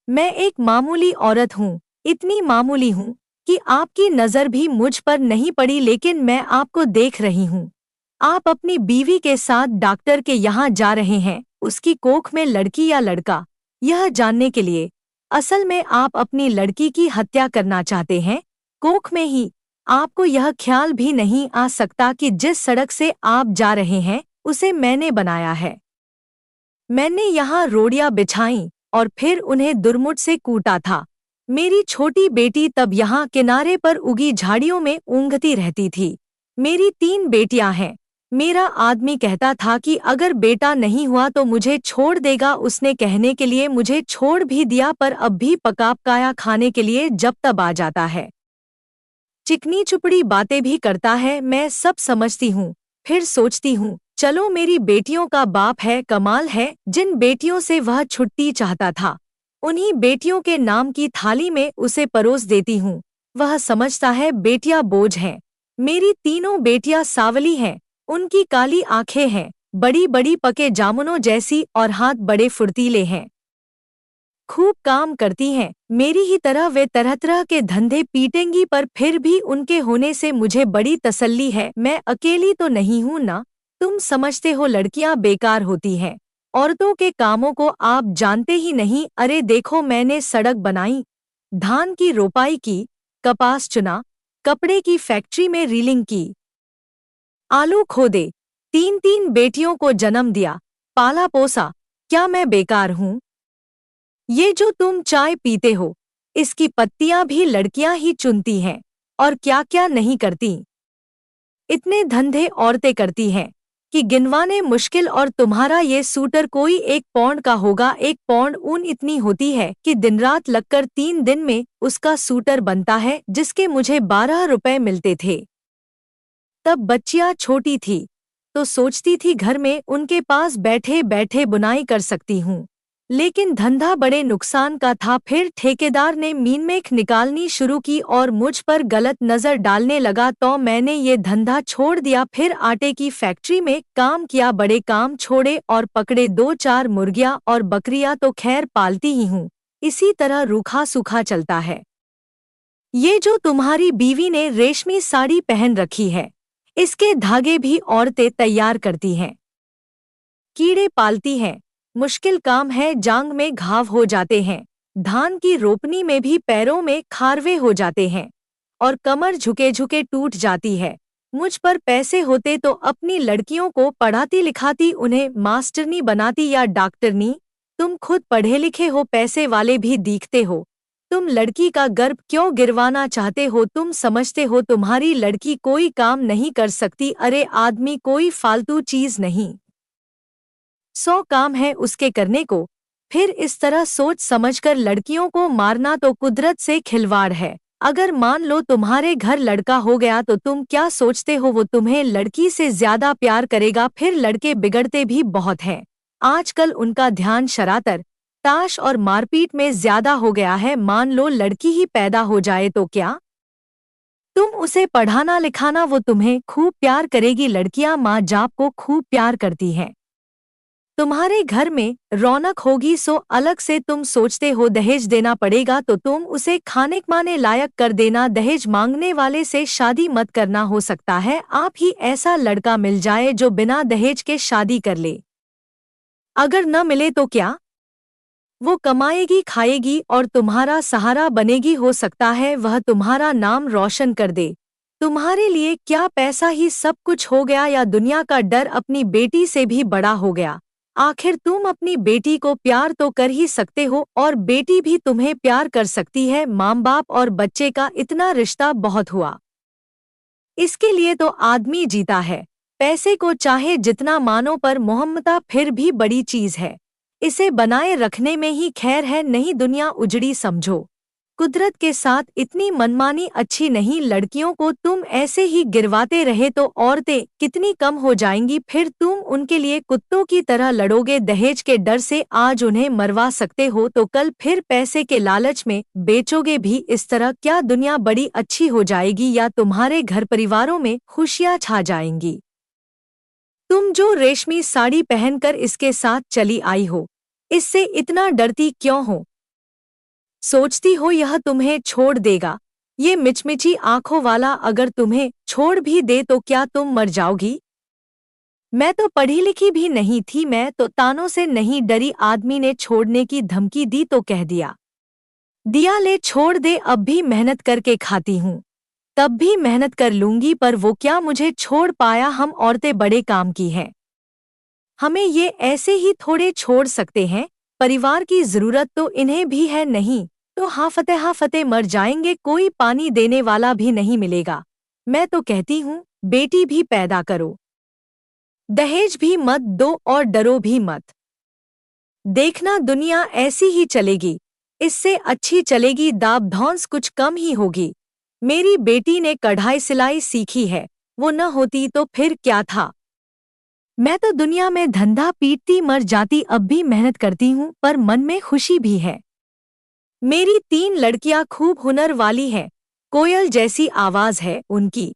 मैं एक मामूली औरत हूँ, इतनी मामूली हूँ कि आपकी नज़र भी मुझ पर नहीं पड़ी, लेकिन मैं आपको देख रही हूँ। आप अपनी बीवी के साथ डॉक्टर के यहाँ जा रहे हैं, उसकी कोख में लड़की या लड़का, यह जानने के लिए। असल में आप अपनी लड़की की हत्या करना चाहते हैं, कोख में ही। आपको यह ख्याल भी नहीं आ सकता कि जिस सड़क से आप जा रहे हैं, उसे मैंने बनाया है। मैंने यहाँ रोड़ियां बिछाई और फिर उन्हें दुर्मुट से कूटा था। मेरी छोटी बेटी तब यहाँ किनारे पर उगी झाड़ियों में ऊँघती रहती थी। मेरी 3 बेटियां हैं। मेरा आदमी कहता था कि अगर बेटा नहीं हुआ तो मुझे छोड़ देगा। उसने कहने के लिए मुझे छोड़ भी दिया, पर अब भी पका पकाया खाने के लिए जब तब आ जाता है। चिकनी चुपड़ी बातें भी करता है। मैं सब समझती हूँ, फिर सोचती हूँ चलो मेरी बेटियों का बाप है। कमाल है, जिन बेटियों से वह छुट्टी चाहता था, उन्हीं बेटियों के नाम की थाली में उसे परोस देती हूँ। वह समझता है बेटियां बोझ हैं। मेरी तीनों बेटियां सावली हैं, उनकी काली आंखें हैं, बड़ी बड़ी पके जामुनों जैसी, और हाथ बड़े फुर्तीले हैं। खूब काम करती हैं, मेरी ही तरह वे तरह तरह के धंधे पीटेंगी, पर फिर भी उनके होने से मुझे बड़ी तसल्ली है। मैं अकेली तो नहीं हूं ना। तुम समझते हो लड़कियां बेकार होती हैं, औरतों के कामों को आप जानते ही नहीं। अरे देखो, मैंने सड़क बनाई, धान की रोपाई की, कपास चुना, कपड़े की फैक्ट्री में रीलिंग की, आलू खोदे, 3 3 बेटियों को जन्म दिया, पाला पोसा। क्या मैं बेकार हूँ? ये जो तुम चाय पीते हो, इसकी पत्तियां भी लड़कियां ही चुनती हैं, और क्या क्या नहीं करती। इतने धंधे औरतें करती हैं कि गिनवाने मुश्किल। और तुम्हारा ये सूटर कोई 1 पौंड का होगा। 1 पौंड ऊन इतनी होती है कि दिन रात लगकर 3 दिन में उसका सूटर बनता है, जिसके मुझे 12 रुपए मिलते थे। तब बच्चियां छोटी थी, तो सोचती थी घर में उनके पास बैठे बैठे बुनाई कर सकती हूँ। लेकिन धंधा बड़े नुकसान का था। फिर ठेकेदार ने मीनमेख निकालनी शुरू की और मुझ पर गलत नजर डालने लगा, तो मैंने ये धंधा छोड़ दिया। फिर आटे की फैक्ट्री में काम किया, बड़े काम छोड़े और पकड़े 2 4 मुर्गियां और बकरियां, तो खैर पालती ही हूँ। इसी तरह रूखा सूखा चलता है। ये जो तुम्हारी बीवी ने रेशमी साड़ी पहन रखी है, इसके धागे भी औरतें तैयार करती हैं। कीड़े पालती हैं, मुश्किल काम है, जांग में घाव हो जाते हैं, धान की रोपनी में भी पैरों में खारवे हो जाते हैं, और कमर झुके झुके टूट जाती है। मुझ पर पैसे होते तो अपनी लड़कियों को पढ़ाती लिखाती, उन्हें मास्टरनी बनाती या डॉक्टरनी। तुम खुद पढ़े लिखे हो, पैसे वाले भी दिखते हो। तुम लड़की का गर्भ क्यों गिरवाना चाहते हो? तुम समझते हो तुम्हारी लड़की कोई काम नहीं कर सकती? अरे आदमी कोई फालतू चीज नहीं, 100 काम है उसके करने को। फिर इस तरह सोच समझकर लड़कियों को मारना तो कुदरत से खिलवाड़ है। अगर मान लो तुम्हारे घर लड़का हो गया तो तुम क्या सोचते हो वो तुम्हें लड़की से ज्यादा प्यार करेगा? फिर लड़के बिगड़ते भी बहुत हैं। आजकल उनका ध्यान शरारत, ताश और मारपीट में ज्यादा हो गया है। मान लो लड़की ही पैदा हो जाए तो क्या? तुम उसे पढ़ाना लिखाना, वो तुम्हें खूब प्यार करेगी। लड़कियां माँ बाप को खूब प्यार करती हैं। तुम्हारे घर में रौनक होगी, सो अलग से तुम सोचते हो दहेज देना पड़ेगा तो तुम उसे खाने कमाने लायक कर देना। दहेज मांगने वाले से शादी मत करना। हो सकता है आप ही ऐसा लड़का मिल जाए जो बिना दहेज के शादी कर ले। अगर न मिले तो क्या? वो कमाएगी खाएगी और तुम्हारा सहारा बनेगी। हो सकता है वह तुम्हारा नाम रोशन कर दे। तुम्हारे लिए क्या पैसा ही सब कुछ हो गया, या दुनिया का डर अपनी बेटी से भी बड़ा हो गया? आखिर तुम अपनी बेटी को प्यार तो कर ही सकते हो, और बेटी भी तुम्हें प्यार कर सकती है। माँ बाप और बच्चे का इतना रिश्ता बहुत हुआ। इसके लिए तो आदमी जीता है। पैसे को चाहे जितना मानो, पर मोहम्मता फिर भी बड़ी चीज है। इसे बनाए रखने में ही खैर है, नहीं दुनिया उजड़ी समझो। कुदरत के साथ इतनी मनमानी अच्छी नहीं। लड़कियों को तुम ऐसे ही गिरवाते रहे तो औरतें कितनी कम हो जाएंगी। फिर तुम उनके लिए कुत्तों की तरह लड़ोगे। दहेज के डर से आज उन्हें मरवा सकते हो तो कल फिर पैसे के लालच में बेचोगे भी। इस तरह क्या दुनिया बड़ी अच्छी हो जाएगी, या तुम्हारे घर परिवारों में खुशियां छा जाएंगी? तुम जो रेशमी साड़ी पहनकर इसके साथ चली आई हो, इससे इतना डरती क्यों हो? सोचती हो यह तुम्हें छोड़ देगा? ये मिचमिची आंखों वाला अगर तुम्हें छोड़ भी दे तो क्या तुम मर जाओगी? मैं तो पढ़ी लिखी भी नहीं थी, मैं तो तानों से नहीं डरी। आदमी ने छोड़ने की धमकी दी तो कह दिया दिया ले छोड़ दे, अब भी मेहनत करके खाती हूँ, तब भी मेहनत कर लूंगी, पर वो क्या मुझे छोड़ पाया? हम औरतें बड़े काम की हैं, हमें ये ऐसे ही थोड़े छोड़ सकते हैं। परिवार की जरूरत तो इन्हें भी है, नहीं तो हाफते मर जाएंगे, कोई पानी देने वाला भी नहीं मिलेगा। मैं तो कहती हूँ बेटी भी पैदा करो, दहेज भी मत दो और डरो भी मत। देखना दुनिया ऐसी ही चलेगी, इससे अच्छी चलेगी, दाब धौंस कुछ कम ही होगी। मेरी बेटी ने कढ़ाई सिलाई सीखी है, वो न होती तो फिर क्या था? मैं तो दुनिया में धंधा पीटती मर जाती, अब भी मेहनत करती हूँ पर मन में खुशी भी है। मेरी 3 लड़कियां खूब हुनर वाली हैं, कोयल जैसी आवाज है उनकी,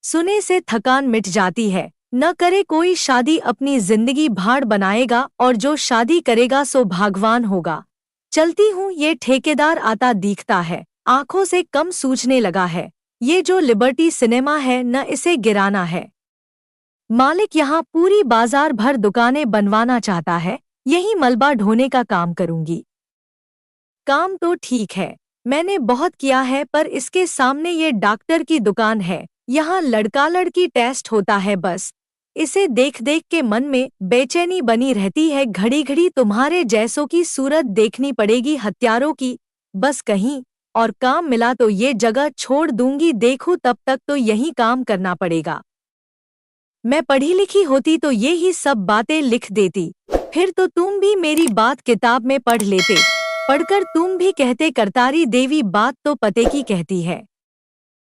सुने से थकान मिट जाती है। न करे कोई शादी, अपनी जिंदगी भाड़ बनाएगा और जो शादी करेगा सो भगवान होगा। चलती हूँ, ये ठेकेदार आता दिखता है, आंखों से कम सूझने लगा है। ये जो लिबर्टी सिनेमा है न, इसे गिराना है। मालिक यहाँ पूरी बाजार भर दुकानें बनवाना चाहता है, यही मलबा ढोने का काम करूंगी। काम तो ठीक है, मैंने बहुत किया है, पर इसके सामने ये डॉक्टर की दुकान है, यहाँ लड़का लड़की टेस्ट होता है बस। इसे देख देख के मन में बेचैनी बनी रहती है, घड़ी घड़ी तुम्हारे जैसों की सूरत देखनी पड़ेगी, हत्यारों की। बस कहीं और काम मिला तो ये जगह छोड़ दूंगी, देखूं तब तक तो यही काम करना पड़ेगा। मैं पढ़ी लिखी होती तो ये ही सब बातें लिख देती, फिर तो तुम भी मेरी बात किताब में पढ़ लेते, पढ़कर तुम भी कहते करतारी देवी बात तो पते की कहती है।